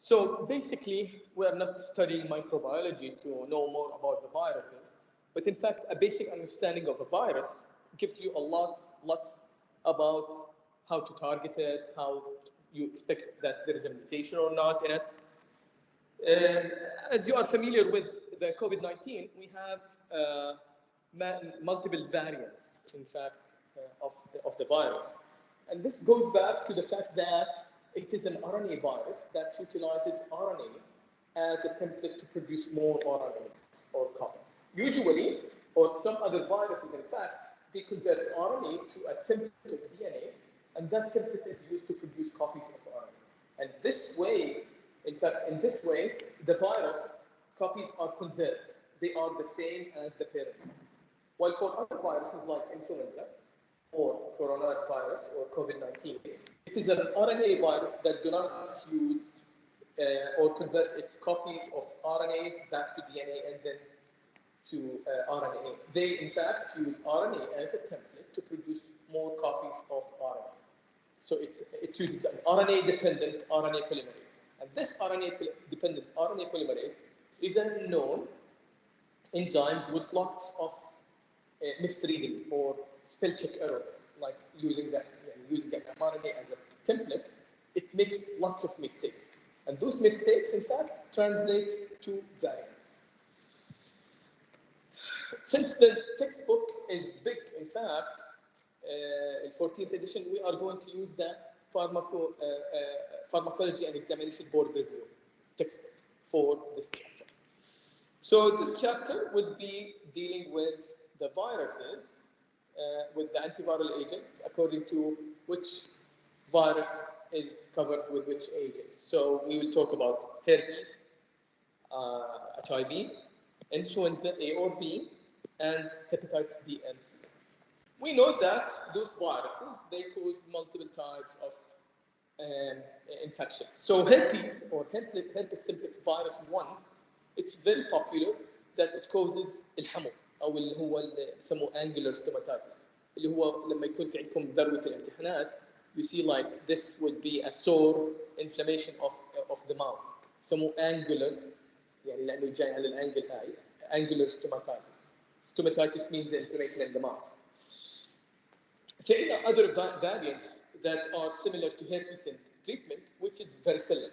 So basically, we are not studying microbiology to know more about the viruses, but in fact, a basic understanding of a virus gives you lots about how to target it, how you expect that there is a mutation or not in it. As you are familiar with the COVID-19, we have multiple variants, in fact, of the virus. And this goes back to the fact that it is an RNA virus that utilizes RNA as a template to produce more RNAs or copies. Usually, or some other viruses, in fact, they convert RNA to a template of DNA, and that template is used to produce copies of RNA. And this way, in fact, in this way, the virus copies are conserved. They are the same as the parent copies. While for other viruses like influenza, or coronavirus or COVID-19, it is an RNA virus that do not use or convert its copies of RNA back to DNA and then to RNA. They, in fact, use RNA as a template to produce more copies of RNA. So it uses an RNA-dependent RNA polymerase. And this RNA-dependent RNA polymerase is a known enzymes with lots of misreading or spell check errors, like using an mRNA as a template. It makes lots of mistakes. And those mistakes, in fact, translate to variants. Since the textbook is big, in fact, in 14th edition, we are going to use the Pharmacology and Examination Board Review textbook for this chapter. So this chapter would be dealing with the viruses, with the antiviral agents, according to which virus is covered with which agents. So we will talk about herpes, HIV, influenza A or B, and hepatitis B and C. We know that those viruses, they cause multiple types of infections. So herpes, or herpes simplex virus 1, it's very popular that it causes الحمو او اللي هو اللي بسموه angular stomatitis اللي هو لما يكون في عندكم ذروه الامتحانات you see like this will be a sore inflammation of the mouth بسموه angular يعني لانه جاي على الانجل هاي angular stomatitis. Stomatitis means inflammation in the mouth. في عندنا other variants that are similar to herpes in treatment, which is varicella.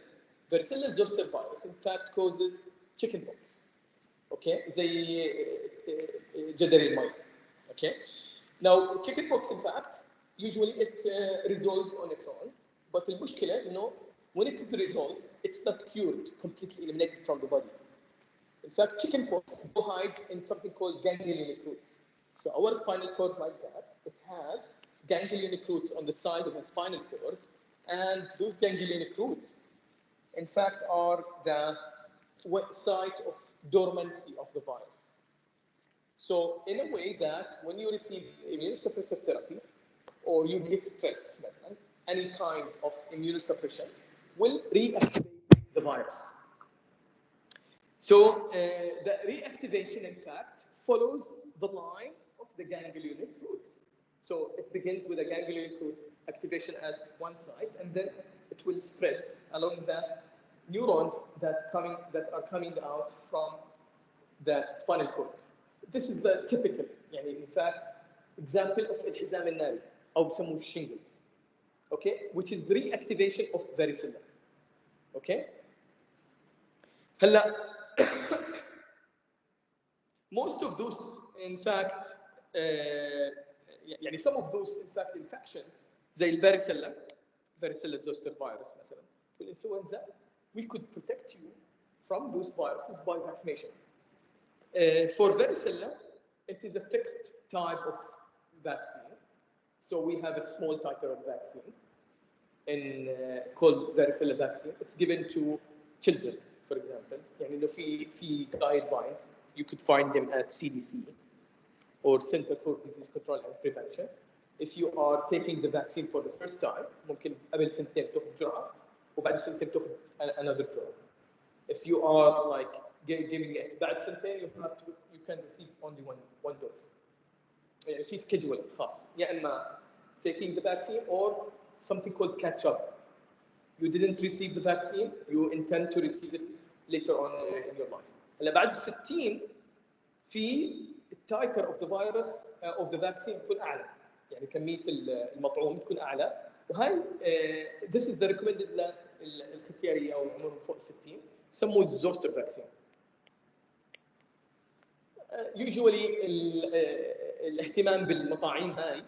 Varicella zoster virus in fact causes chickenpox. Okay, زي جدري المي. Okay, now chickenpox in fact usually it resolves on its own, but المشكلة إنه when it is resolves, it's not cured, completely eliminated from the body. In fact, chickenpox hides in something called ganglionic roots. So our spinal cord, like that, it has ganglionic roots on the side of the spinal cord, and those ganglionic roots, in fact, are the site of dormancy of the virus. So in a way that when you receive immunosuppressive therapy or you get stress, any kind of immunosuppression will reactivate the virus. So the reactivation, in fact, follows the line of the ganglionic roots. So it begins with a ganglionic root activation at one side, and then it will spread along the neurons that are coming out from the spinal cord. This is the typical, in fact, example of الحزام الناري أو بسموه shingles, okay, which is reactivation of varicella, okay. هلا most of those, in fact, some of those, in fact, infections, زي الvaricella zoster virus مثلا, والinfluenza, we could protect you from those viruses by vaccination. For varicella, it is a fixed type of vaccine. So we have a small titer of vaccine called varicella vaccine. It's given to children, for example. في guidelines, you could find them at CDC or Center for Disease Control and Prevention. If you are taking the vaccine for the first time, ممكن قبل سنتين تاخذ جرعة وبعد سنتين تاخذ another جرعة. If you are like giving it بعد سنتين, you can receive only one dose. في schedule خاص. يا إما taking the vaccine or something called catch up. you didn't receive the vaccine, you intend to receive it later on in your life. هلا بعد 60 في التايتر اوف ذا فيروس اوف ذا فاكسين بتكون اعلى، يعني كميه المطعوم بتكون اعلى، وهي this is the recommended للختياريه او العمر فوق 60 بسموه الزوستر فاكسين. usually الاهتمام بالمطاعيم هاي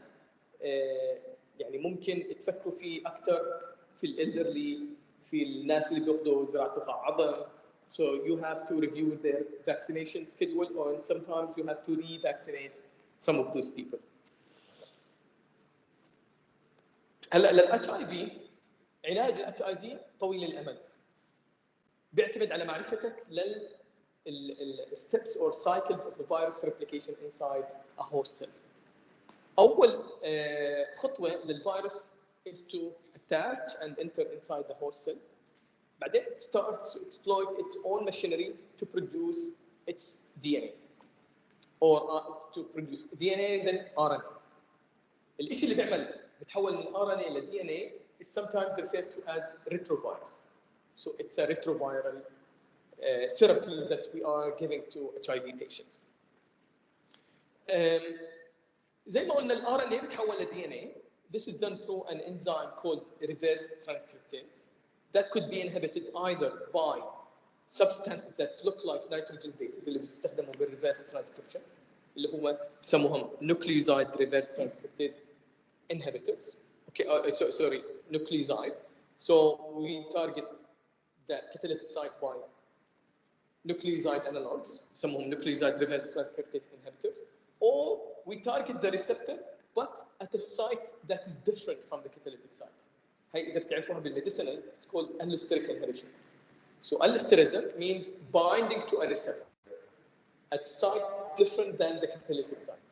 يعني ممكن تفكروا فيه اكثر في الالدرلي، في الناس اللي بياخذوا زراعه نخاع عظم. So you have to review their vaccination schedule, or sometimes you have to revaccinate some of those people. هلا للاتش اي في، علاج الاتش اي في طويل الامد، بيعتمد على معرفتك steps or cycles of the virus replication inside a host cell. أول خطوة للفيروس is to attach and enter inside the host cell. بعدين it starts to exploit its own machinery to produce its DNA or to produce DNA then RNA. الشيء اللي بيعمل بتحول من RNA إلى DNA is sometimes referred to as retrovirus. So it's a retroviral therapy that we are giving to HIV patients. زي ما قلنا ال RNA بتحول ل DNA. This is done through an enzyme called reverse transcriptase that could be inhibited either by substances that look like nitrogen bases اللي بيستخدموا بالreverse transcription اللي هو بسموهم nucleoside reverse transcriptase inhibitors. Okay, sorry, nucleosides. So we target the catalytic site by nucleoside analogs, بسموهم nucleoside reverse transcriptase inhibitors, or we target the receptor but at a site that is different from the catalytic site. هي إذا تعرفوها بالميديسينال it's called allosteric inhibition. So allosterism means binding to a receptor at a site different than the catalytic site,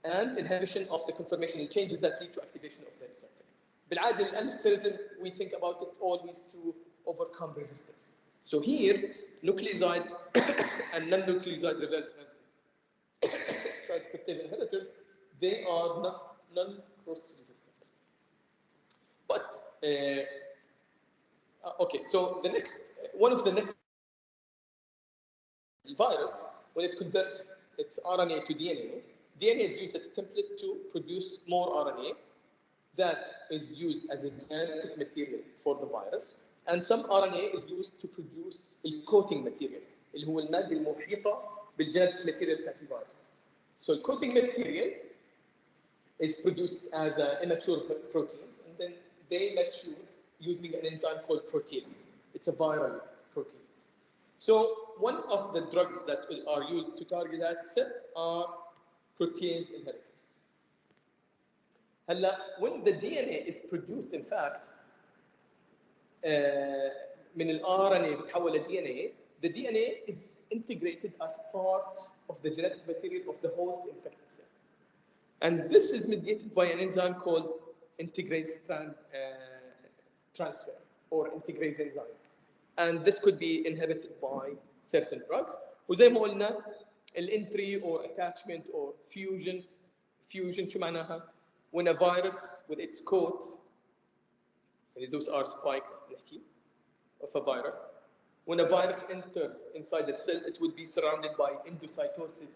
and inhibition of the conformational changes that lead to activation of the receptor. بالعادة allosterism we think about it always to overcome resistance. So here nucleoside and non-nucleoside reverse transcriptase inhibitors, they are not non-cross resistant. But okay, so the next one of the next virus, when it converts its RNA to DNA, DNA is used as a template to produce more RNA that is used as a genetic material for the virus, and some RNA is used to produce the coating material اللي هو المادة المحيطة بالgenetic material بتاعت الفيروس. So the coating material is produced as immature proteins, and then they mature using an enzyme called protease. It's a viral protein. So one of the drugs that are used to target that cell are protease inhibitors. When the DNA is produced, in fact, من ال RNA بتحول ل DNA, the DNA is integrated as part of the genetic material of the host infected cell. And this is mediated by an enzyme called integrase transfer or integrase enzyme. And this could be inhibited by certain drugs. وزي ما قلنا الentry or attachment or fusion شو معناها؟ When a virus with its coat, those are spikes of a virus. When a virus enters inside the cell, it would be surrounded by endocytotic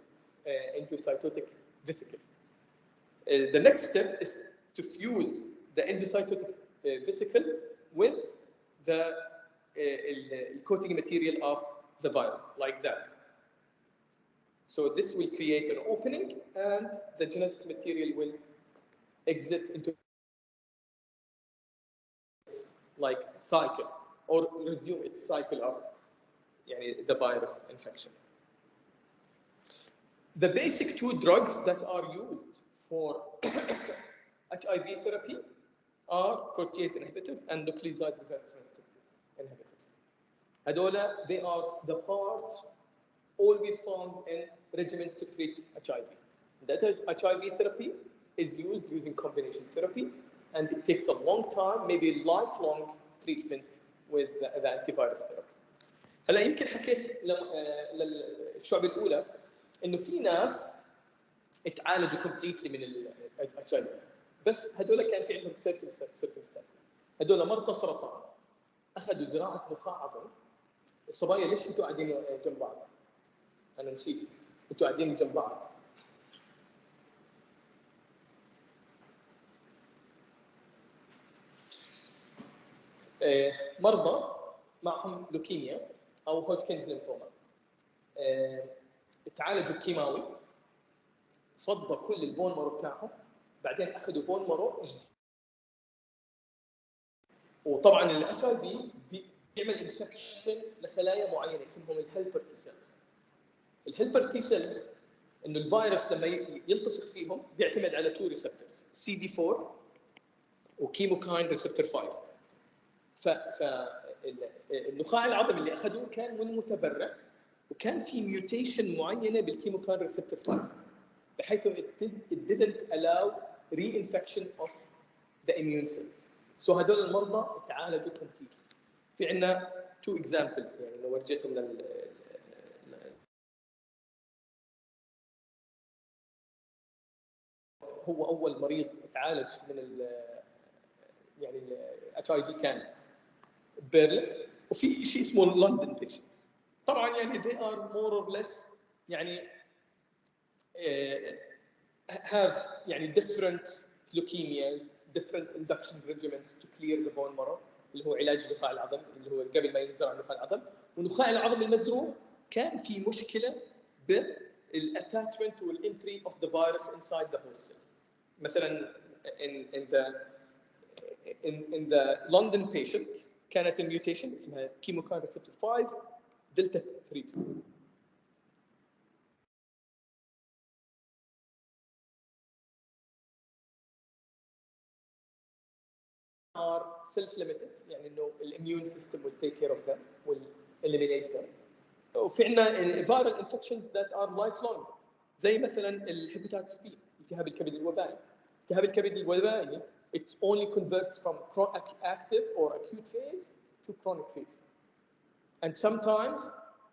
vesicle. The next step is to fuse the endocytotic vesicle with the coating material of the virus, like that. So this will create an opening, and the genetic material will exit into like cycle or resume its cycle of the virus infection. The basic two drugs that are used for HIV therapy are protease inhibitors and nucleoside reverse transcriptase inhibitors. Hadola, they are the part always found in regimens to treat HIV. That HIV therapy is used using combination therapy, and it takes a long time, maybe lifelong treatment with the antivirus therapy. هلا يمكن حكيت للشعب الاولى انه في ناس اتعالجوا completely من ال HIV، بس هذول كان في عندهم certain circumstances. هذول مرضى سرطان اخذوا زراعه نخاع عظمي. الصبايا ليش انتوا قاعدين جنب بعض؟ انا نسيت، انتوا قاعدين جنب بعض. مرضى معهم لوكيميا او هودكنز ليمفوما تعالجوا كيماوي، فضوا كل البون مارو بتاعهم، بعدين اخذوا بون مارو جديد. وطبعا الاتش اي في بيعمل انفكشن لخلايا معينه اسمهم الهيلبر تي سيلز. الهيلبر تي سيلز انه الفيروس لما يلتصق فيهم بيعتمد على تو ريسبتورز، سي دي 4 وكيموكاين ريسبتور 5. فالنخاع العظمي اللي اخذوه كان من متبرع، وكان في ميوتيشن معينه بالكيموكاين ريسبتور 5 بحيث it didn't allow reinfection of the immune cells. So هذول المرضى تعالجوا completely. في عندنا two examples يعني لو ورجيتهم هو اول مريض تعالج من يعني الاتش اي في كان برلين، وفي شيء اسمه لندن بيشنت. طبعا يعني they are more or less يعني have يعني different leukemias, different induction regimens to clear the bone marrow اللي هو علاج النخاع العظمي اللي هو قبل ما ينزرع النخاع العظمي. والنخاع العظمي المزروع كان في مشكله بالاتاتشمنت والانتري of the virus inside the host cell. مثلا in the London patient كانت الميوتيشن اسمها كيموكاين ريسبتور 5 دلتا 3. are self-limited يعني انه الاميون سيستم will take care of them will eliminate them. وفي عندنا viral infections that are lifelong زي مثلا الهيباتيتس بي، التهاب الكبد الوبائي. التهاب الكبد الوبائي it only converts from active or acute phase to chronic phase, and sometimes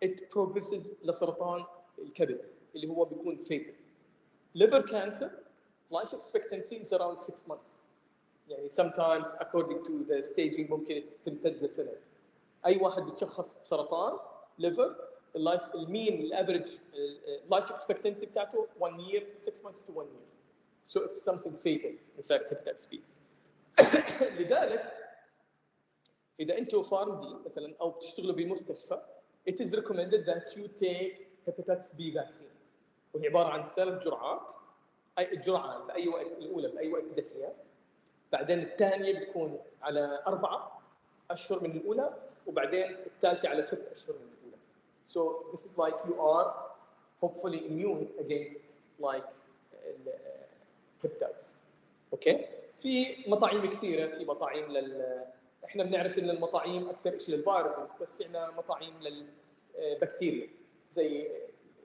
it progresses لسرطان الكبد اللي هو بيكون fatal. Liver cancer life expectancy is around 6 months. يعني sometimes according to the staging ممكن تمتد لسنه. اي واحد بتشخص بسرطان liver المين الافريج life expectancy بتاعته 1 year 6 months to 1 year. So it's something fatal in fact hepatitis B. لذلك اذا انتم فارمدي مثلا او بتشتغلوا بمستشفى it is recommended that you take hepatitis B vaccine، وهي عباره عن 3 جرعات. اي جرعه باي وقت، الاولى باي وقت بدك اياه، بعدين الثانيه بتكون على 4 أشهر من الاولى، وبعدين الثالثه على 6 أشهر من الاولى. So this is like you are hopefully immune against like hepatitis. اوكي. في مطاعيم كثيره، في مطاعيم احنا بنعرف ان المطاعيم اكثر شيء للفيروسز، بس في عندنا مطاعيم للبكتيريا زي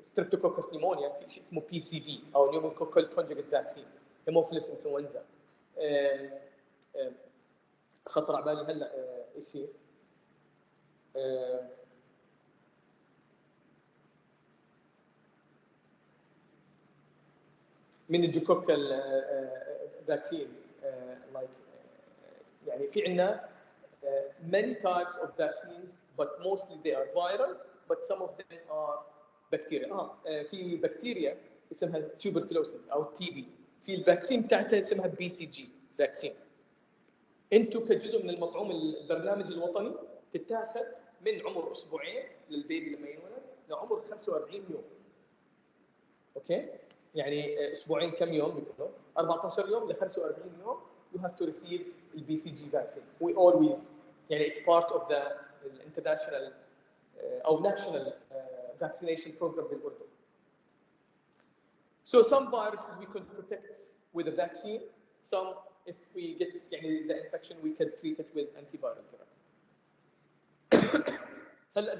ستريبتوكوكس نيمونيا، في شيء اسمه بي سي في او نيوموكوكال كونجوجيت فاكسين، هيموفيلس انفلونزا. خطر على بالي هلا شيء من الجوكوكال فاكسين like يعني في عندنا many types of vaccines but mostly they are viral but some of them are bacteria. في بكتيريا اسمها tuberculosis او تي بي، في الفاكسين بتاعتها اسمها بي سي جي فاكسين. انتم كجزء من المطعوم البرنامج الوطني تتاخذ من عمر اسبوعين للبيبي لما ينولد لعمر 45 يوم. اوكي، يعني اسبوعين كم يوم بيكونوا 14 يوم ل 45 يوم you have to receive the BCG vaccine. We always يعني it's part of the international or national vaccination program بالأردن. So some viruses we can protect with a vaccine, some if we get يعني the infection we can treat it with antiviral therapy.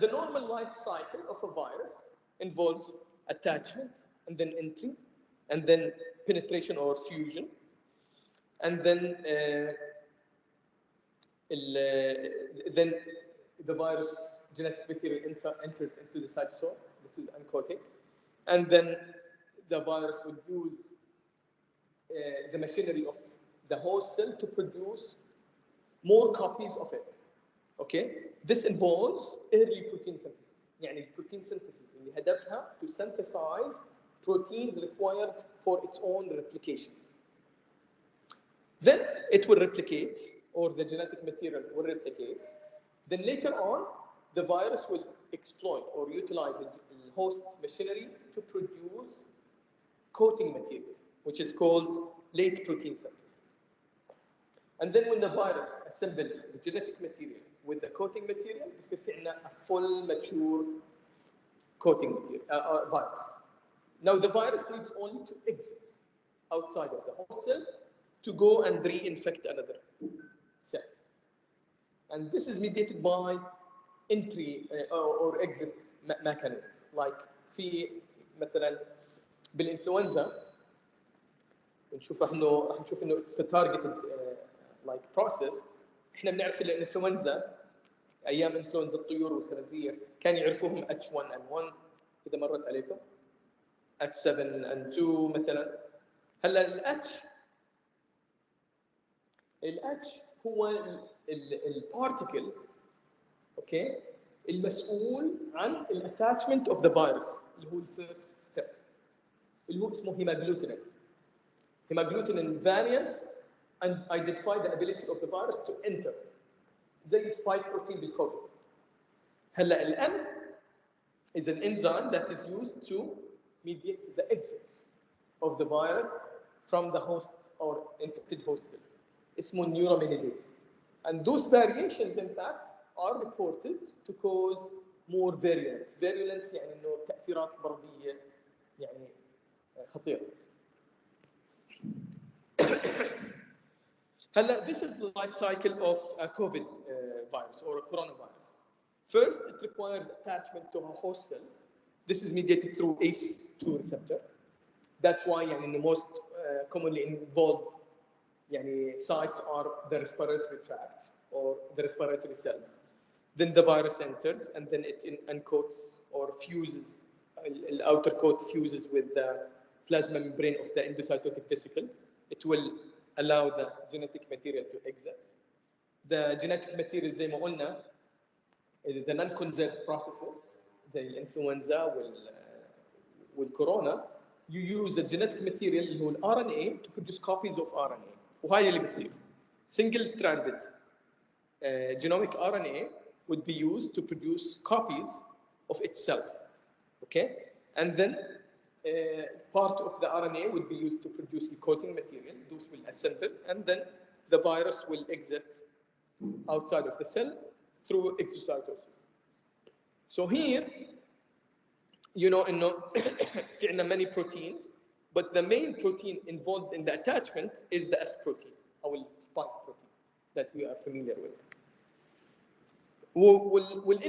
The normal life cycle of a virus involves attachment and then entry and then penetration or fusion, and then the virus genetic material enters into the cytosol. This is uncoated, and then the virus would use the machinery of the host cell to produce more copies of it. Okay, this involves early protein synthesis. يعني البروتين synthesis اللي هدفها to synthesize proteins required for its own replication. Then it will replicate, or the genetic material will replicate. Then later on, the virus will exploit or utilize the host machinery to produce coating material, which is called late protein synthesis. And then when the virus assembles the genetic material with the coating material, بيصير في عندنا a full mature coating material, virus. Now the virus needs only to exit outside of the host cell to go and reinfect another cell. And this is mediated by entry or exit mechanisms. Like في مثلا بالانفلونزا نشوف انه it's a targeted like process. احنا بنعرف الانفلونزا ايام انفلونزا الطيور والخنازير كان يعرفوهم H1N1 اذا مرت عليكم H7N2 مثلا. هلا الاتش هو البارتيكل اوكي المسؤول عن الاتاتشمنت اوف ذا فيروس اللي هو الفيرست ستيب اللي هو اسمه hemagglutinin variants and identify the ability of the virus to enter زي spike protein بالكوفيد. هلا الان is an enzyme that is used to mediate the exit of the virus from the host or infected host cell. اسمه neuraminidase. And those variations in fact are reported to cause more virulence. Virulence يعني انه تاثيرات مرضيه يعني خطيره. هلا this is the life cycle of a COVID virus or a coronavirus. First, it requires attachment to a host cell. This is mediated through ACE2 receptor. That's why يعني انه most commonly involved يعني sites are the respiratory tract or the respiratory cells. Then the virus enters and then it uncoats or fuses. The outer coat fuses with the plasma membrane of the endocytotic vesicle. It will allow the genetic material to exit. The genetic material زي ما قلنا the non-conserved processes زي الانفلونزا والكورونا you use the genetic material اللي هو RNA to produce copies of RNA. وهاي اللي بيصير single stranded genomic RNA would be used to produce copies of itself. Okay, and then part of the RNA would be used to produce the coating material. Those will assemble, and then the virus will exit outside of the cell through exocytosis. So here, you know, في عندنا many proteins, but the main protein involved in the attachment is the S protein, or spike protein that we are familiar with.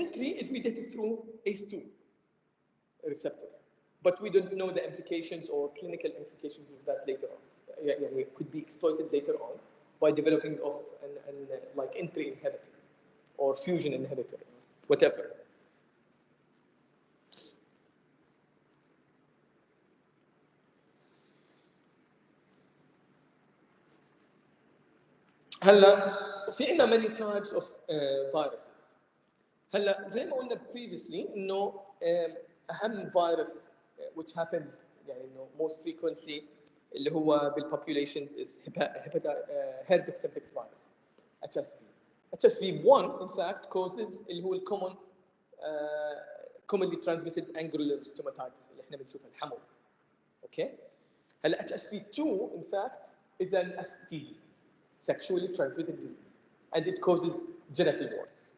Entry is mediated through ACE2 receptor, but we don't know the implications or clinical implications of that later on. It could be exploited later on by developing of an like entry inhibitor or fusion inhibitor, whatever. هلا في عندنا many types of viruses. هلا زي ما قلنا previously انه اهم فيروس which happens يعني انه most frequently اللي هو بالpopulations is herpes simplex virus HSV. HSV1 in fact causes اللي هو common commonly transmitted angular stomatitis اللي احنا بنشوفها الحمو. اوكي هلا HSV2 in fact is an STD sexually transmitted disease and it causes genital warts.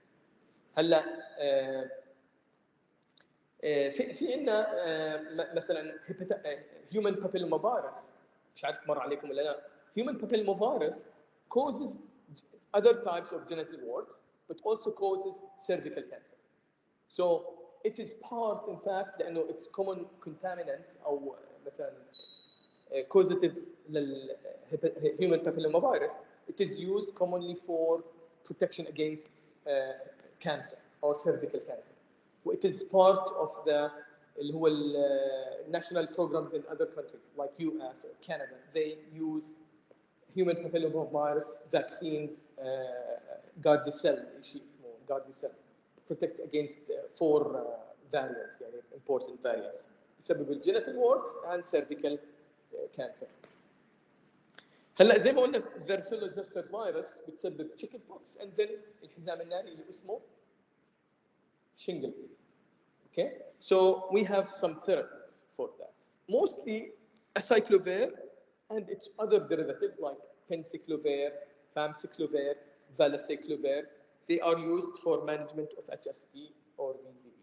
هلا في عندنا مثلا human papillomavirus مش عارف مر عليكم ولا لا. Human papillomavirus causes other types of genital warts but also causes cervical cancer. So it is part in fact لانه it's common contaminant او مثلا causative للhuman papillomavirus. It is used commonly for protection against cancer or cervical cancer. It is part of the اللي هو national programs in other countries like US or Canada. They use human papillomavirus vaccines, Gardasil شيء اسمه Gardasil protects against 4 variants يعني important variants بسبب الجينيتال ووركس and cervical cancer. هلا زي ما قلنا varicella zoster virus بتسبب chicken pox and then الحزام الناري اللي اسمه shingles. Okay, so we have some therapies for that. Mostly acyclovir and its other derivatives like penciclovir, famciclovir, valacyclovir. They are used for management of HSV or VZV.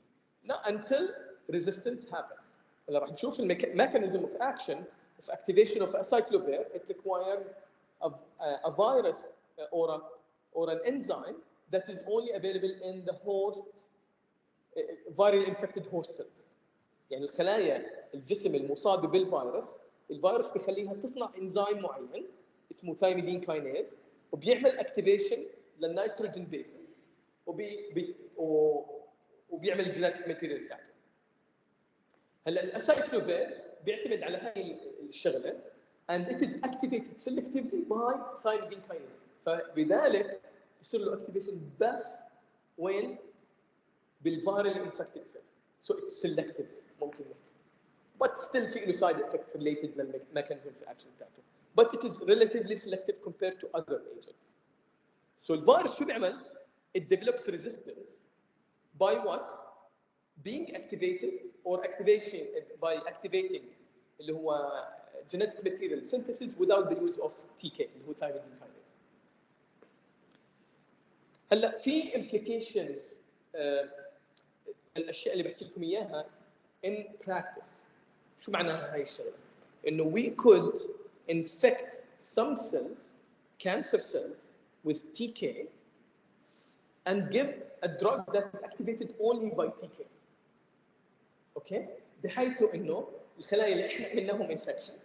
Now, until resistance happens. هلا راح نشوف mechanism of action of activation of acyclovir. It requires a virus or an enzyme that is only available in the host viral infected host cells. يعني الخلايا الجسم المصابه بالفيروس الفيروس بيخليها تصنع انزيم معين اسمه ثايميدين كاينيز وبيعمل اكتيفيشن للنيتروجين بيسز وبيعمل الجينيتيك ماتيريال بتاعته. هلا الاسايكلوفير بيعتمد على هاي الشغله and it is activated selectively by thymidine kinase فبذلك بيصير له اكتيفيشن بس وين بالفيرال انفكتد سيل. So it's selective ممكن نحكي. But still في له side effects related للmechanism of action بتاعته. But it is relatively selective compared to other agents. So الفيروس شو بيعمل؟ It develops resistance by what? Being activated or activation by activating اللي هو genetic material synthesis without the use of TK اللي هو thymidine kinase. هلا في implications الاشياء اللي بحكي لكم اياها in practice. شو معناها هاي الشغله؟ انه we could infect some cells, cancer cells with TK and give a drug that is activated only by TK. اوكي؟ بحيث انه الخلايا اللي احنا عملناهم infection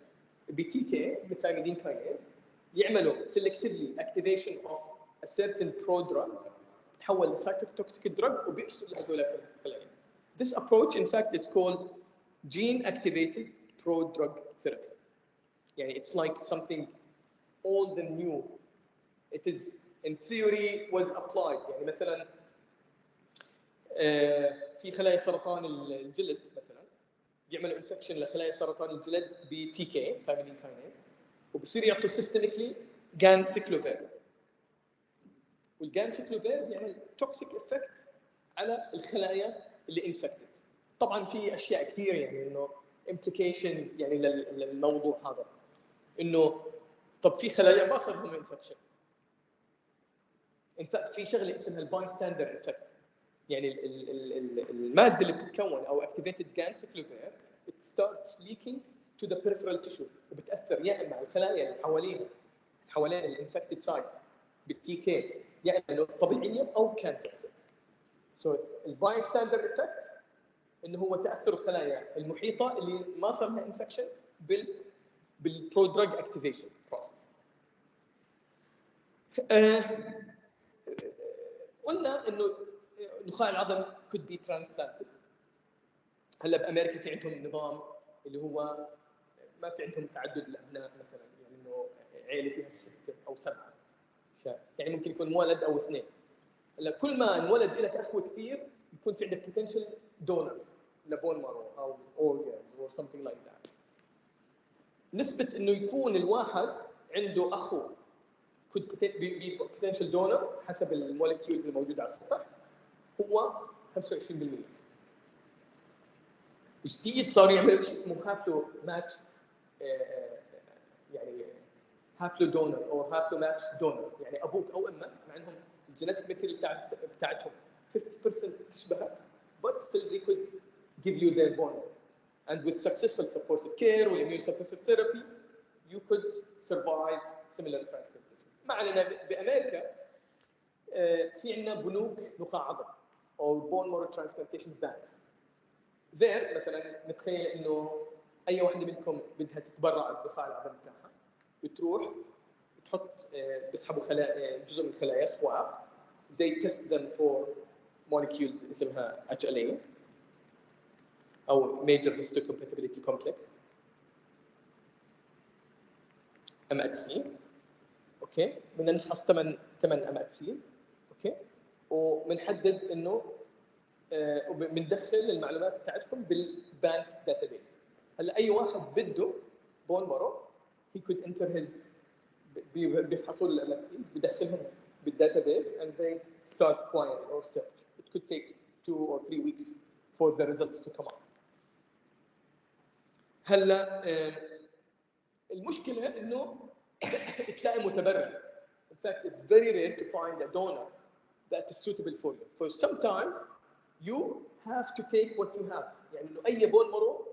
ب-TK بالثايميدين كاينيز يعملوا selectively activation of a certain prodrug تحول لسايتوتوكسيك drug وبيقتل هذول الخلايا. This approach in fact is called gene activated prodrug therapy. يعني it's like something old and new. It is in theory was applied. يعني مثلا في خلايا سرطان الجلد مثلا بيعملوا انفكشن لخلايا سرطان الجلد ب TK thymidine kinase وبصير يعطوا systemically ganciclovir. والجانسيكلوفير بيعمل توكسيك افكت على الخلايا اللي انفكتد. طبعا في اشياء كثير يعني انه implications يعني للموضوع هذا انه طب في خلايا ما صار لهم انفكشن. ان فاكت في شغله اسمها الباي ستاندر افكت يعني الماده اللي بتتكون او activated ganciclovir it starts leaking to the peripheral tissue وبتاثر يا اما على الخلايا اللي حوالين الانفكتد سايت بالتي كي يا اما طبيعيه او كانسر سيلز. سو الباي ستاندر افكت انه هو تاثر الخلايا المحيطه اللي ما صار لها انفكشن بالبرودراج اكتيفيشن بروسيس. قلنا انه نخاع العظم could be transplanted. هلا بامريكا في عندهم نظام اللي هو ما في عندهم تعدد الابناء مثلا يعني انه عائله فيها 6 أو 7 يعني ممكن يكون ولد او 2. هلا كل ما انولد لك اخوه كثير يكون في عندك potential donors لبون مارو او organ or something like that. نسبه انه يكون الواحد عنده اخو could be potential donor حسب المولكيولز الموجوده على السطح هو 25%. جديد صار يعملوا شيء اسمه هابلو ماتشد يعني هابلو دونر او هابلو ماتش دونر يعني ابوك او امك مع انهم الجينيتيك ماتيريال بتاعتهم 50% تشبهك but still they could give you their bone and with successful supportive care or immunosuppressive therapy you could survive similar transplantation. ما علينا بامريكا في عندنا بنوك نخاع عظم او bone marrow transplantation banks. there مثلا نتخيل انه اي واحده منكم بدها تتبرع بنخاع العظم بتاعها بتروح بتحط بيسحبوا خلايا جزء من الخلايا swab they test them for molecules اسمها HLA او major histocompatibility complex MHC اوكي بدنا نفحص 8 ام اتش سيز، اوكي، وبنحدد انه بندخل المعلومات بتاعتكم بالبانك داتابيز. هلا اي واحد بده بون مارو he could enter his بيفحصوا الام اتش سيز، بدخلهم بالداتابيز and they start querying or search. It could take 2 or 3 weeks for the results to come out. هلا المشكله انه تلاقي متبرع. In fact, it's very rare to find a donor that is suitable for you. For sometimes you have to take what you have. يعني انه اي بون مارو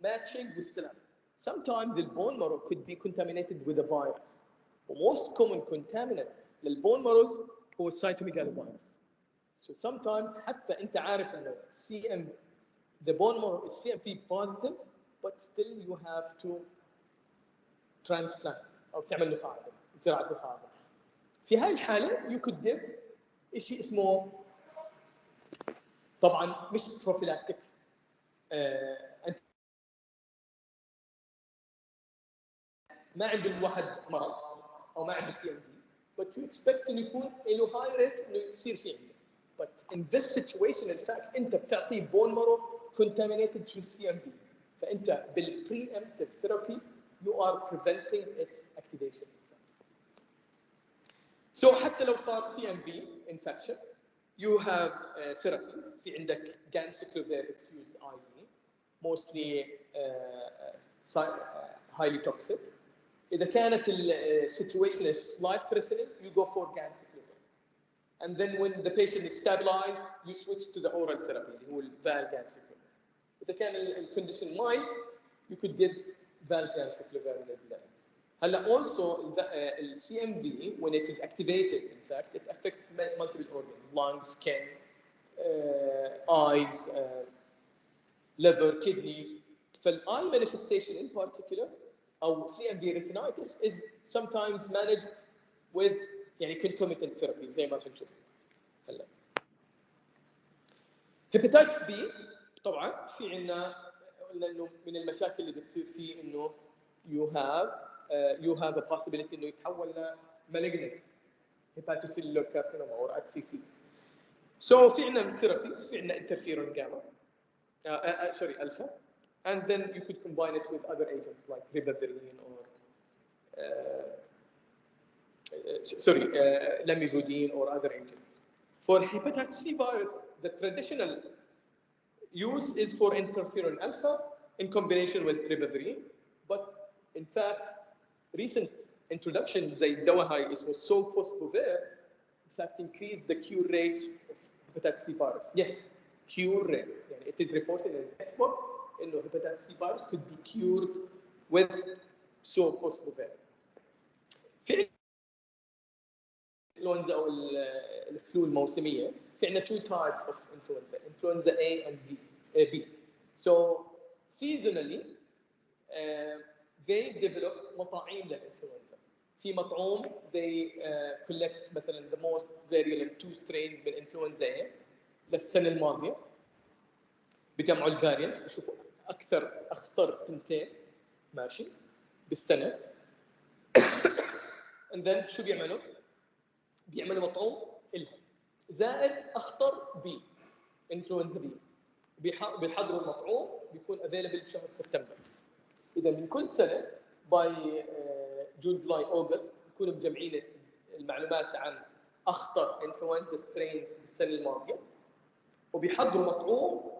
matching بالسلام. Sometimes البون مارو could be contaminated with a virus. The most common contaminant للبون ماروز هو cytomegalovirus. So sometimes حتى انت عارف انه the bone marrow is CMV positive, but still you have to transplant او تعمل نخاع عظمي، زراعه نخاع عظمي. في هاي الحاله you could give شيء اسمه طبعا مش بروفيلاكتيك ما عنده الواحد مرض او ما عنده CMV but you expect انه يكون له high rate انه يصير في عنده. But in this situation in fact انت بتعطيه bone marrow contaminated with CMV. فانت بالpreemptive therapy you are preventing its activation. So حتى لو صار CMV infection you have therapies. في عندك ganciclovir it's used IV mostly highly toxic. إذا كانت situation is life threatening you go for ganciclovir. And then when the patient is stabilized you switch to the oral therapy اللي هو valganciclovir. إذا كان condition mild you could give valganciclovir من البداية. هلا also the CMV when it is activated in fact it affects multiple organs, lungs, skin, eyes, liver, kidneys. فالeye manifestation in particular أو CMV retinitis is sometimes managed with يعني concomitant therapy زي ما راح نشوف هلا. hepatitis B طبعا في عندنا قلنا انه من المشاكل اللي بتصير فيه انه you have a possibility انه يتحول ل malignant hepatocellular carcinoma or HCC. So في عندنا therapies في عندنا interferon gamma sorry alpha and then you could combine it with other agents like ribavirin or lamivudine or other agents. For hepatitis C virus the traditional use is for interferon alpha in combination with ribavirin, but in fact recent introductions زي الدواء هاي اسمه sofosbuvir in fact increased the cure rate of hepatitis C virus. Yes, cure rate. يعني it is reported in the textbook انه hepatitis C virus could be cured with sofosbuvir. في الانفلونزا او الفلو الموسميه في عندنا two types of influenza A and B. So seasonally they develop مطاعيم للانفلونزا. في مطعوم they collect مثلا the most virulent 2 strains من انفلونزا A للسنه الماضيه بجمعوا الفاريانتس بشوفوا اخطر تنتين ماشي بالسنه and then شو بيعملوا مطعوم إلها زائد اخطر بي انفلونزا بي بيحضروا المطعوم بيكون افيلبل بشهر سبتمبر. اذا من كل سنه باي جون جولاي اوغست بيكونوا مجمعين المعلومات عن اخطر انفلونزا سترينز بالسنه الماضيه وبيحضروا مطعوم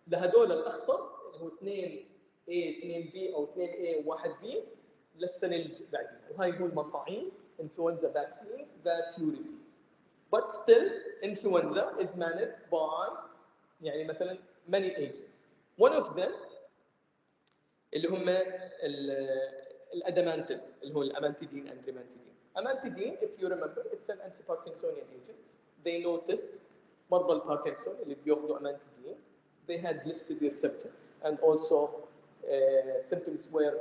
لهدول الاخطر اللي هو 2 A 2 B او 2 A و 1 B للسنه اللي بعدها. وهاي هو المطاعيم influenza vaccines that you receive. But still influenza is managed by يعني مثلا many agents. One of them اللي هم الادامانتيدز اللي هو الامانتيدين and rimantidine. Amantidine if you remember it's an anti-Parkinsonian agent. They noticed مرضى الباركنسون اللي بياخذوا amantidine they had less severe symptoms and also symptoms were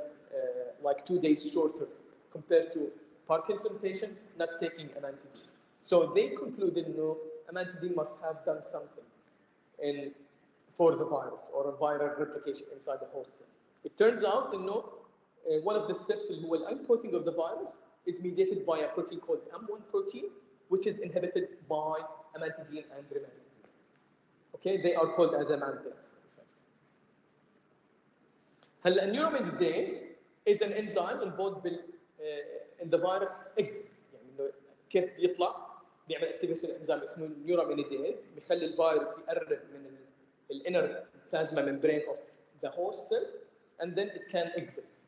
like 2 days shorter compared to Parkinson patients not taking amantadine. So they concluded no, amantadine must have done something for the virus or a viral replication inside the host cell. It turns out no, one of the steps اللي هو uncoating of the virus is mediated by a protein called M1 protein, which is inhibited by amantadine and rimantadine. Okay, they are called as amantids. هلا النيورامينيديز is an enzyme involved in the virus exit، يعني انه كيف بيطلع بيعمل اكتيفيشن انزيم اسمه نيورامينيديز بيخلي الفيروس يقرب من الانر بلازما ممبرين اوف ذا host cell and then it can exit.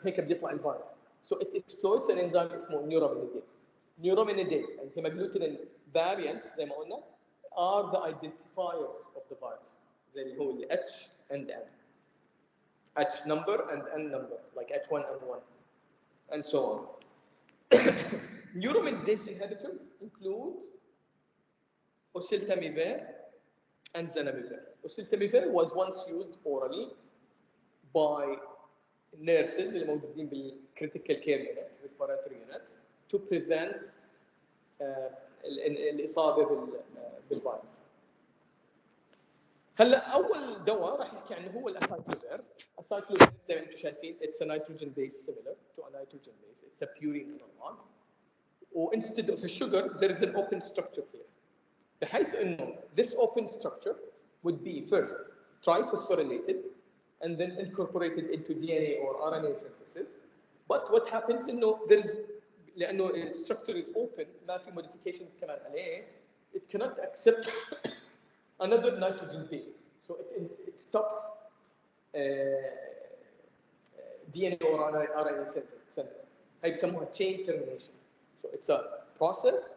هيك بيطلع الفيروس. So it exploits an enzyme اسمه نيورامينيديز. Neuraminidase and hemagglutinin variants زي ما قلنا are the identifiers of the virus زي اللي هو ال H and N. H number and N number, like H1N1, and so on. Neuraminidase inhibitors include oseltamivir and zanamivir. Oseltamivir was once used orally by nurses اللي موجودين بالcritical care units, respiratory units, to prevent الإصابة بالفيروس. هلا اول دواء راح يحكي عنه هو الاسايكلوفير. اسايكلوفير زي ما انتم شايفين it's a nitrogen base similar to a nitrogen base. It's a purine analog. Instead of a sugar there is an open structure here. بحيث انه this open structure would be first triphosphorylated and then incorporated into DNA or RNA synthesis. But what happens انه there is لانه the structure is open ما في modifications كمان عليه it cannot accept another nitrogen base, so it stops DNA or RNA synthesis. هي بسموها chain termination. So it's a process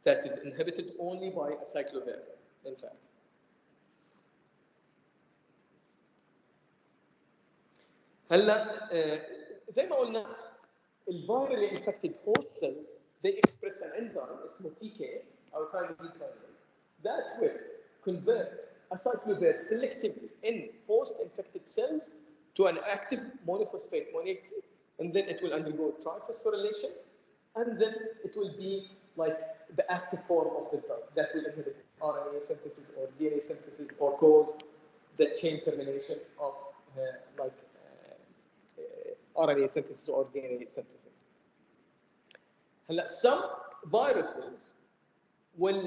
that is inhibited only by acyclovir, in fact. هلا زي ما قلنا الفيرال infected host cells they express an enzyme اسمه TK أو thymidine kinase that will convert acyclovir selectively in host-infected cells to an active monophosphate moiety, and then it will undergo triphosphorylations, and then it will be like the active form of the drug that will inhibit RNA synthesis or DNA synthesis or cause the chain termination of RNA synthesis or DNA synthesis. Some viruses will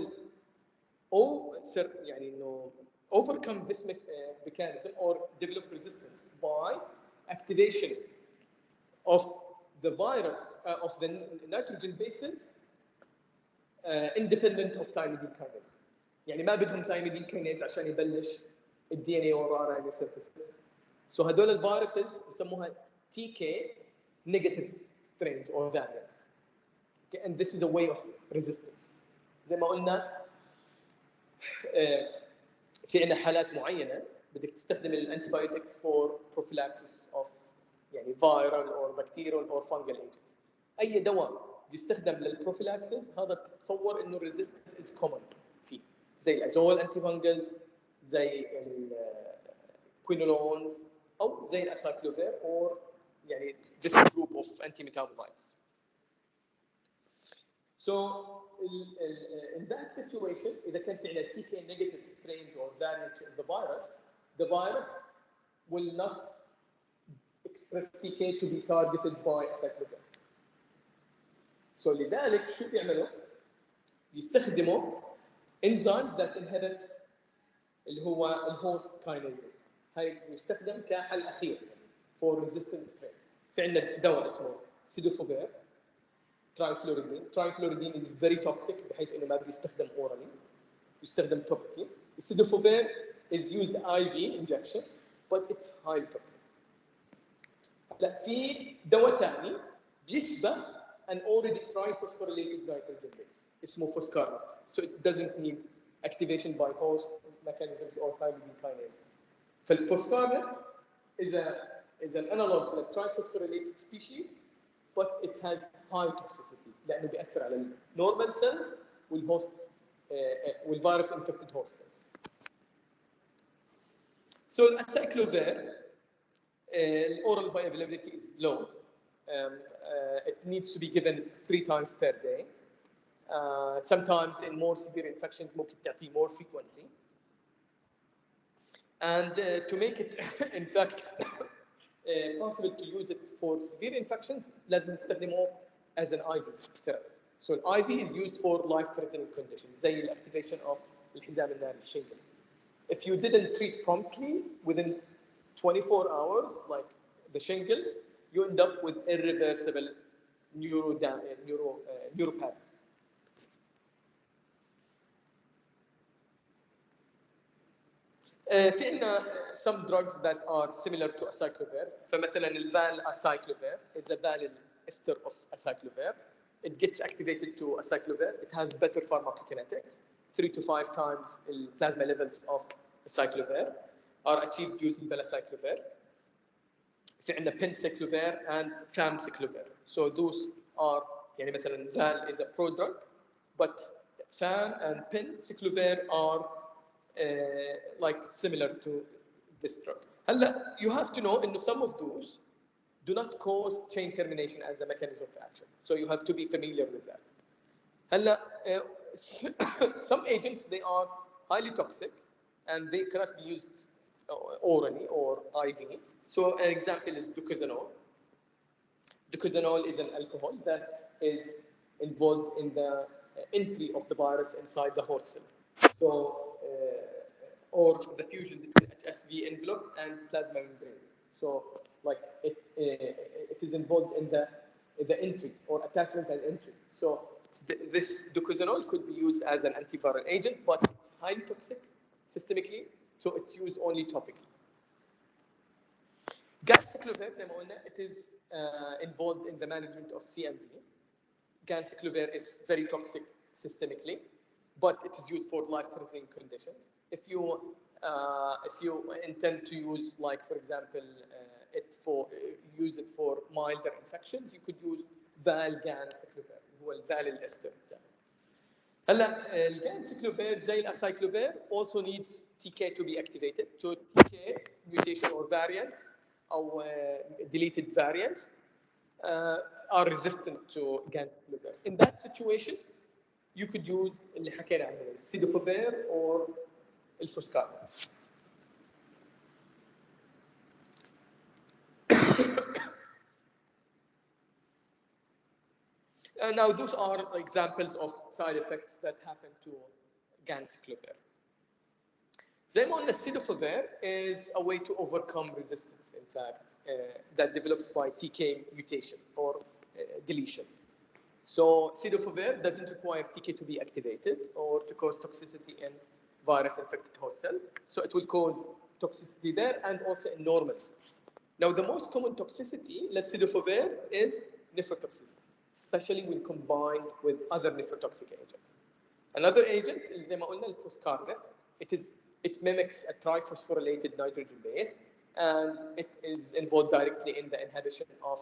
يعني انه overcome this mechanism or develop resistance by activation of the virus of the nitrogen bases independent of thymidine kinase. يعني ما بدهم thymidine kinase عشان يبلش ال DNA or RNA synthesis. So هدول الفيروسز بسموها TK negative strains or variants. Okay, and this is a way of resistance. زي ما قلنا في عندنا حالات معينه بدك تستخدم الانتيبيوتكس فور prophylaxis of يعني viral or bacterial or fungal agents. اي دواء بيستخدم للبروفيلاكسس هذا تتصور انه الريزيستنس از كومن فيه زي الازول انتي فانجلز زي الكوينولونز او زي الاسايكلوفير or يعني this group of antimetabolites. So in that situation, إذا كان في عندنا TK negative strains or variants of the virus will not express TK to be targeted by acyclovir. So لذلك شو بيعملوا؟ بيستخدموا enzymes that inhibit اللي هو الhost kinases. هاي يستخدم كحل أخير for resistant strains. في عندنا دواء اسمه سيدوفوفير. Trifluoridine is very toxic بحيث انه ما بيستخدم orally يستخدم topically. Sidofovir is used IV injection but it's highly toxic. لا في دواء ثاني بيشبه an already triphosphorylated nitrogen base اسمه foscarnet, so it doesn't need activation by host mechanisms or thymidine kinase. فالfoscarnet is an analog of triphosphorylated species but it has high toxicity لأنه بيأثر على normal cells والhost والvirus infected host cells. So acyclovir, oral bioavailability is low. It needs to be given 3 times per day. Sometimes in more severe infections ممكن تعطيه more frequently. And to make it in fact possible to use it for severe infection, لازم نستخدمه as an IV therapy. So an IV is used for life-threatening conditions زي the activation of الحزام الناري shingles. If you didn't treat promptly within 24 hours, like the shingles, you end up with irreversible neuropathies. في عندنا some drugs that are similar to acyclovir. فمثلا الفال acyclovir is a valyl ester of acyclovir. It gets activated to acyclovir. It has better pharmacokinetics. 3 to 5 times the plasma levels of acyclovir are achieved using valacyclovir. في عندنا penciclovir and famciclovir. So those are يعني مثلا val is a prodrug, but fam and penciclovir are like similar to this drug. هلا you have to know إنه some of those do not cause chain termination as a mechanism of action. So you have to be familiar with that. هلا some agents they are highly toxic and they cannot be used orally or IV. So an example is Lucrazone. Lucrazone is an alcohol that is involved in the entry of the virus inside the host cell. So or the fusion between HSV envelope and plasma membrane. So like it is involved in the entry or attachment and entry. So this Lucrazone could be used as an antiviral agent, but it's highly toxic systemically, so it's used only topically. Ganciclovir, it is involved in the management of CMV. Ganciclovir is very toxic systemically, but it is used for life-threatening conditions. If you intend to use, like for example, use it for milder infections, you could use valganciclovir, هو الفال الاستر. هلا الجانسيكلوفير زي الاسايكلوفير also needs TK to be activated. So TK mutation or variants or deleted variants are resistant to ganciclovir. In that situation, you could use اللي حكينا عنه السيدوفوفير or الفوسكارنات. Now, those are examples of side effects that happen to ganciclovir. زي ما قلنا السيدوفوفير is a way to overcome resistance, in fact, that develops by TK mutation or deletion. So Cidofovir doesn't require TK to be activated or to cause toxicity in virus-infected host cell. So it will cause toxicity there and also in normal cells. Now the most common toxicity, Cidofovir, is nephrotoxicity, especially when combined with other nephrotoxic agents. Another agent, زي ما قلنا الفوسكارنات, it mimics a triphosphorylated nitrogen base and it is involved directly in the inhibition of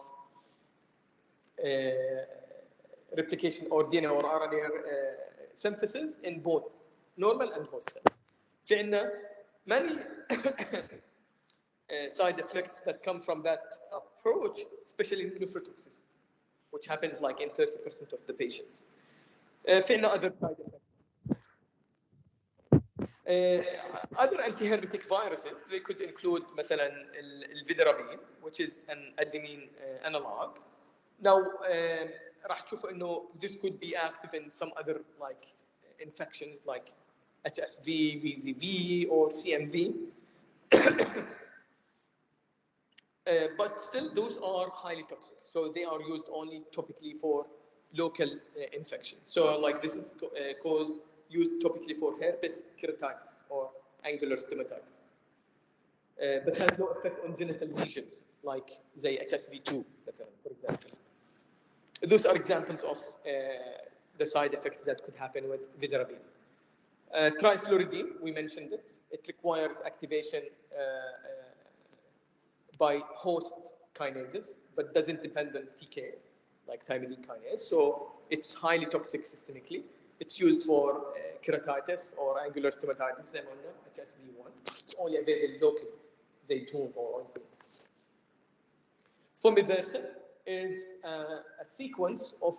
replication or DNA or RNA synthesis in both normal and host cells. في عندنا many side effects that come from that approach, especially nephrotoxicity, which happens like in 30% of the patients. في عندنا other side effects. Other anti-herpetic viruses, they could include مثلا الفيدرابين, which is an adenine analog. Now, راح تشوفوا إنه this could be active in some other like infections like HSV, VZV, or CMV. But still, those are highly toxic. So they are used only topically for local infections. So like this is used topically for herpes keratitis or angular stomatitis. But has no effect on genital lesions like زي HSV2, for example. Those are examples of the side effects that could happen with vidarabine. Trifluoridine, we mentioned it. It requires activation by host kinases, but doesn't depend on TK, like thymidine kinase. So it's highly toxic systemically. It's used for keratitis or angular stomatitis, HSV1. It's only available locally, zaytun or ointments. Fomiversin is a sequence of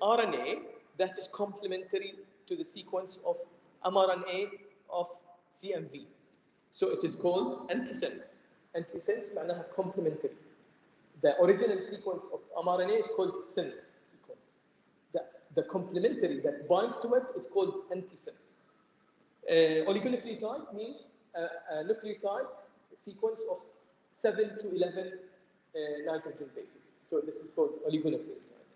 RNA that is complementary to the sequence of mRNA of CMV. So it is called antisense. Antisense معناها complementary. the original sequence of mRNA is called sense sequence. The complementary that binds to it is called antisense. Oligonucleotide means a nucleotide sequence of 7 to 11 nitrogen bases. So this is called oligonucleotide.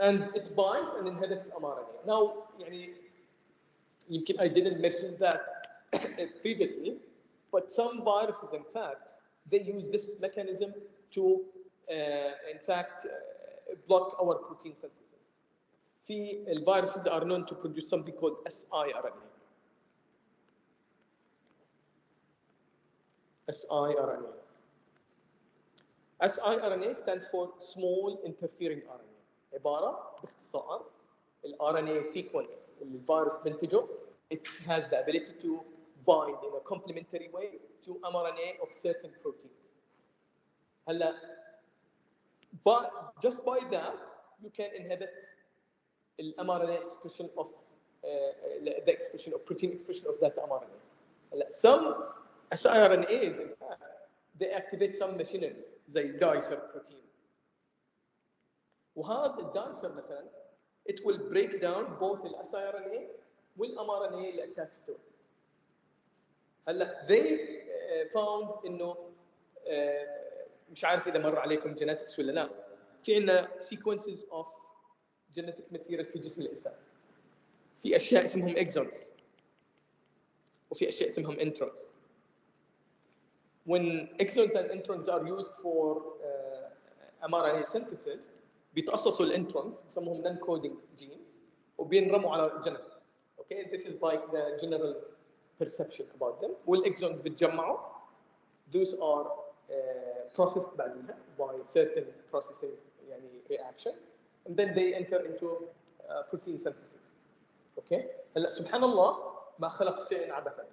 And it binds and inhibits mRNA. Now, I didn't mention that previously, but some viruses, in fact, they use this mechanism to, in fact, block our protein synthesis. The viruses are known to produce something called siRNA. siRNA. siRNA stands for small interfering RNA. عبارة باختصار ال RNA sequence اللي الفيروس بينتجه it has the ability to bind in a complementary way to mRNA of certain proteins. هلا but just by that you can inhibit the mRNA expression of the expression of protein expression of that mRNA. هلا some siRNAs in fact they activate some machineries زي dicer protein. وهذا الدايسر مثلا it will break down both the siRNA والmRNA اللي attached to it. هلا they found انه مش عارف اذا مر عليكم genetics ولا لا، في عندنا sequences of genetic material في جسم الانسان. في اشياء اسمهم exons وفي اشياء اسمهم introns. When exons and introns are used for mRNA synthesis بيتقصصوا الانترونز بسموهم non-coding genes وبينرموا على جنب. Okay, this is like the general perception about them. والexons بتجمعوا. Those are processed بعدها by certain processing reaction, and then they enter into protein synthesis. Okay. هلا سبحان الله ما خلق شيء عبثا.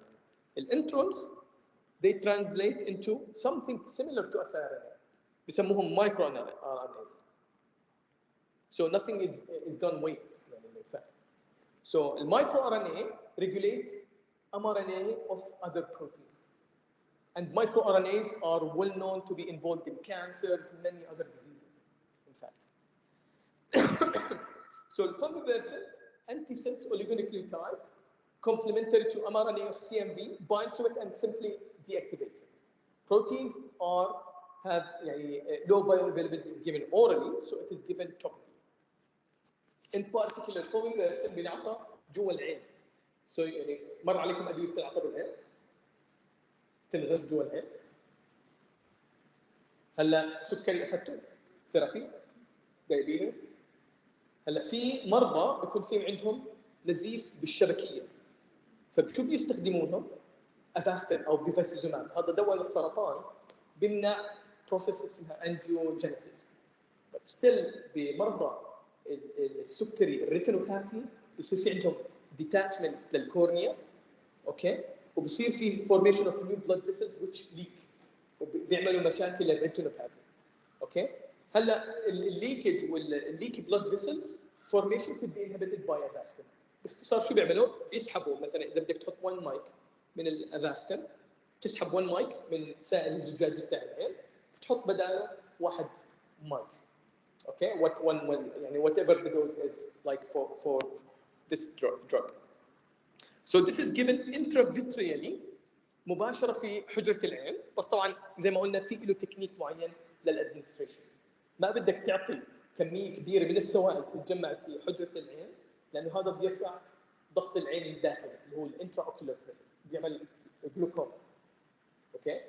الانترونز they translate into something similar to siRNA. بيسموهم microRNAs. So nothing is gone waste in fact. So the microRNA regulates mRNA of other proteins. And microRNAs are well known to be involved in cancers and many other diseases, in fact. So the famiversin antisense oligonucleotide complementary to mRNA of CMV binds to it and simply deactivates it. Proteins have low bioavailability if given orally, so it is given topically. In particular, famiversin بينعطى جوا العين. So مر عليكم أدوية بتنعطى بالعين؟ تنغز جوا العين. هلا سكري أخذته ثيرابي دايابيتس. هلا في مرضى بيكون في عندهم نزيف بالشبكية. فشو بيستخدمونهم؟ افاستين او بيفاسيزوماب. هذا دواء للسرطان بيمنع بروسيس اسمها انجيوجينيسيس. بس ستيل بمرضى السكري الريتينوباثي بيصير في عندهم ديتاتشمنت للكورنيا. اوكي، وبصير في فورميشن اوف نيو بلاد فيسلز which ليك وبيعملوا مشاكل للريتينوباثي. اوكي، هلا الليكج والليكي بلاد فيسلز فورميشن could be inhibited by avastin. باختصار شو بيعملوا؟ يسحبوا مثلا اذا بدك تحط 1 مايك من الافاستين، تسحب 1 مايك من سائل الزجاجي بتاع العين، تحط بداله 1 مايك. اوكي، whatever the dose is like for this drug. So this is given intravitreally مباشره في حجره العين، بس طبعا زي ما قلنا في له تكنيك معين للادمنستريشن. ما بدك تعطي كميه كبيره من السوائل تتجمع في حجره العين، لانه هذا بيرفع ضغط العين الداخلي اللي هو الانترا اوكيولار بريشر، بيعمل جلوكوما. اوكي،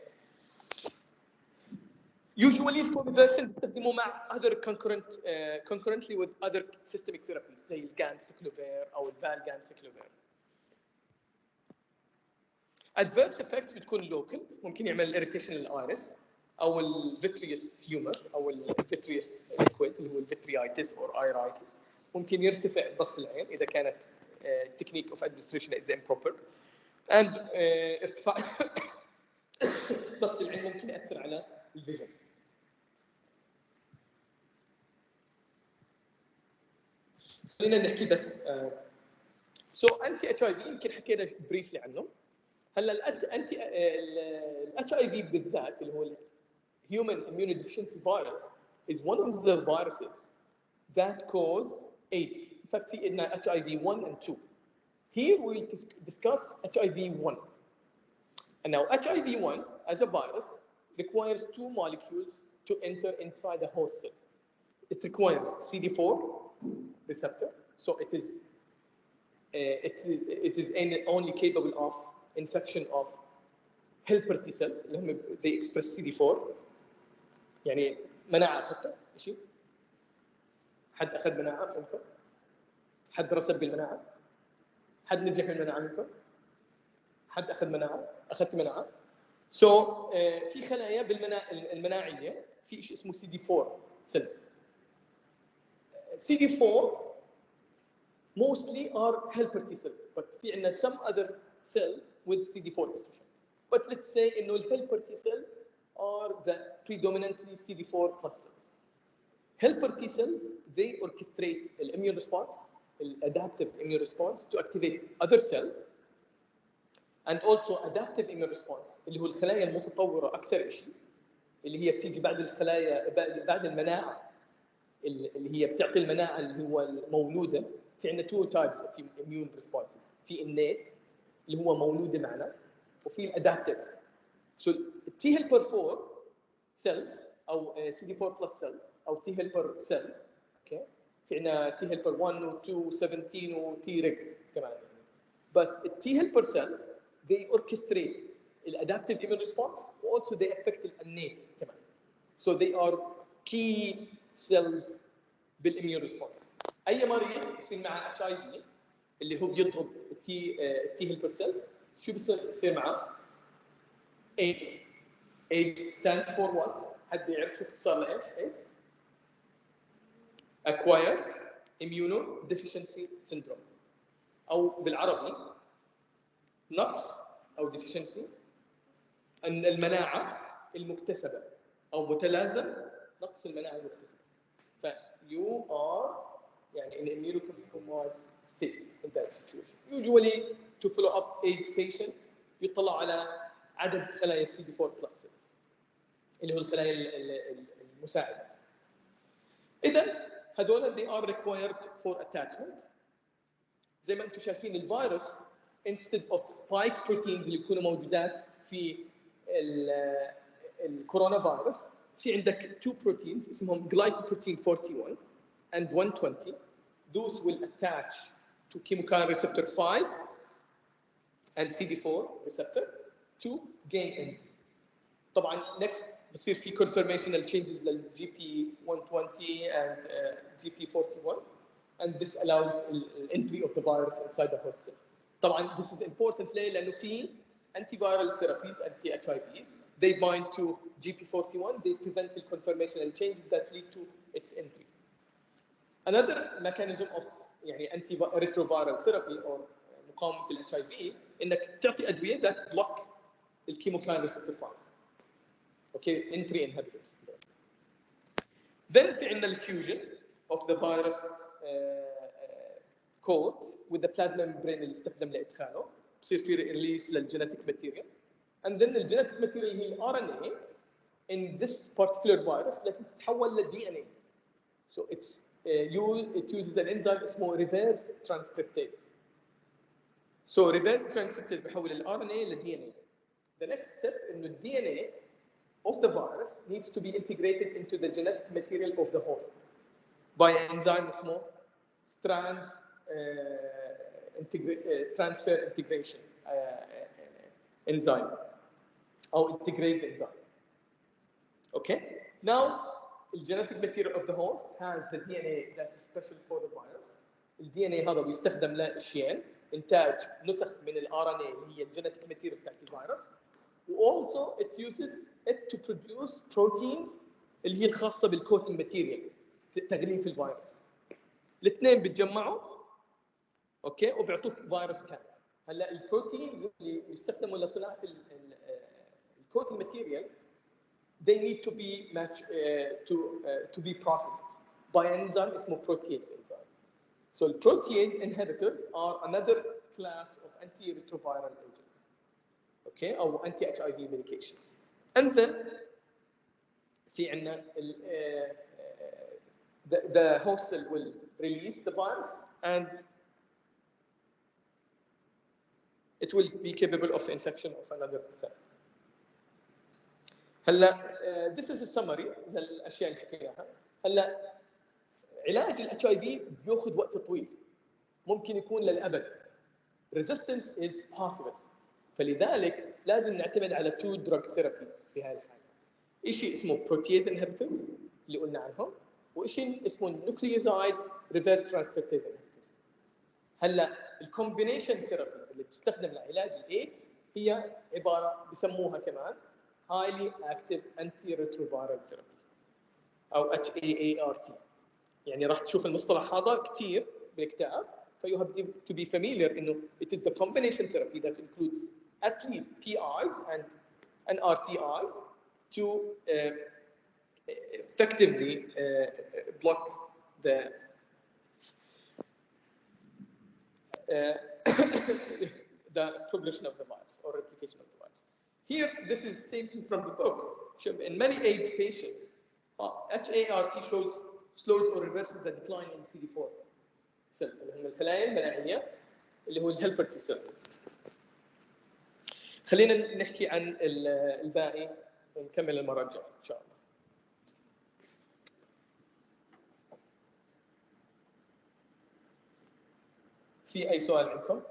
usually الفورميفيرسين بتستخدمه مع other concurrently with other systemic therapies زي الجانسيكلوفير او الفالجانسيكلوفير. adverse effects بتكون local، ممكن يعمل irritation للايرس او الفيتريوس هيومر او الفيتريوس ليكويد اللي هو الفيتريايتس او ايرايتس. ممكن يرتفع ضغط العين اذا كانت technique of administration is improper. and ارتفاع ضغط العين ممكن ياثر على الفيجن. خلينا نحكي بس سو انتي اتش اي في يمكن حكينا بريفلي عنه. هلا الاتش اي في بالذات اللي هو human immunodeficiency virus is one of the viruses that cause AIDS. In fact, في عندنا HIV 1 and 2. Here we discuss HIV 1. And now HIV 1 as a virus requires two molecules to enter inside the host cell. It requires CD4 receptor, so it is only capable of infection of helper T cells اللي هم they express CD4. يعني مناعة أخذتها شيء؟ حد أخذ مناعة منكم؟ حد رسب بالمناعة؟ حد نجح بالمناعة منكم؟ حد أخذ مناعة؟ أخذت مناعة؟ في خلايا المناعية في شيء اسمه CD4 cells. CD4 mostly are helper T cells, but في عندنا some other cells with CD4 expression. But let's say إنه helper T cells are the predominantly CD4 plus cells. Helper T cells, they orchestrate the immune response, the adaptive immune response to activate other cells, and also adaptive immune response اللي هو الخلايا المتطورة أكثر شيء اللي هي بتيجي بعد الخلايا بعد المناعة اللي هي بتعطي المناعة اللي هو المولودة. في عندنا two types of immune responses. في innate اللي هو مولودة معنا وفي الادابتيف. So T helper 4 cells أو CD4 plus cells أو T helper cells. Okay. في عندنا T helper 1 و 2 و 17 و T regs كمان. But T helper cells they orchestrate the adaptive immune response. Also they affect the innate كمان. So they are key cells بالimmune responses. أي مريض يصير معه HIV اللي هو بيضرب T helper cells شو بيصير معه؟ AIDS. AIDS stands for what؟ حد يعرف شو اختصار لإيش؟ AIDS Acquired Immunodeficiency Syndrome أو بالعربي نقص أو deficiency المناعة المكتسبة أو متلازم نقص المناعة المكتسبة. ف you are يعني in immunocompromised state in that situation. Usually to follow up AIDS patients يطلع على عدد خلايا CD4 plus cells اللي هو الخلايا المساعدة. إذا هذول they are required for attachment. زي ما أنتم شايفين الفيروس instead of spike proteins اللي يكونوا موجودات في الكورونا فيروس في عندك two proteins اسمهم glycoprotein 41 and 120. Those will attach to chemokine receptor 5 and CD4 receptor to gain entry. طبعا next بصير في conformational changes لل GP120 and GP41 and this allows the entry of the virus inside the host cell. طبعا this is important ليه؟ لأنه في antiviral therapies, anti-HIVs, they bind to GP41, they prevent the conformational changes that lead to its entry. Another mechanism of يعني antiretroviral therapy or مقاومة ال HIV إنك تعطي أدوية that block الكيموكاين receptor 5. Okay, entry inhibitors. Then في عندنا الفيوجن of the virus coat with the plasma membrane اللي استخدم لإدخاله بصير في release للgenetic material. And then the genetic material هي RNA in this particular virus لازم تتحول ل DNA. So it uses an enzyme اسمه reverse transcriptase. So reverse transcriptase بيحول ال RNA ل DNA. The next step إنه ال DNA of the virus needs to be integrated into the genetic material of the host by an enzyme اسمه strand transfer integration enzyme or integrase enzyme. Okay. Now, the genetic material of the host has the DNA that is special for the virus. The DNA هذا بيستخدم لأشياء إنتاج نسخ من ال RNA اللي هي الجينيتيك ماتيريال بتاعت الفيروس. Also it uses it to produce proteins اللي هي الخاصة بالكوتينج ماتيريال تغليف الفيروس. الاثنين بيتجمعوا اوكي وبيعطوك فيروس كامل. هلا البروتينز اللي يستخدموا لصناعه الكوتينج ماتيريال they need to be to be processed by an enzyme اسمه protease enzyme. So the protease inhibitors are another class of antiretroviral agents. Okay, or anti-HIV medications. And then في عندنا the host cell will release the virus and it will be capable of infection of another cell. هلا this is a summary للاشياء اللي حكيناها. هلا علاج الاتش اي في بياخذ وقت طويل، ممكن يكون للابد. resistance is possible، فلذلك لازم نعتمد على 2 drug therapies في هاي الحاله. شيء اسمه protease inhibitors اللي قلنا عنهم، وشيء اسمه nucleoside reverse transcriptase inhibitors. هلا الكومبينيشن ثيرابيز اللي بتستخدم لعلاج الايدز هي عباره بسموها كمان highly active antiretroviral therapy او HAART. يعني راح تشوف المصطلح هذا كثير بالكتاب، فيو هاف to be familiar انه it is the combination therapy that includes at least PIs and RTIs to effectively block the the progression of the virus or replication of the virus. Here, this is taken from the book. In many AIDS patients, HART slows or reverses the decline in CD4 cells اللي هم الخلايا المناعية اللي هو الهيلبر تي سيلز. خلينا نحكي عن الباقي ونكمل المرة الجاية إن شاء الله. في أي سؤال عندكم؟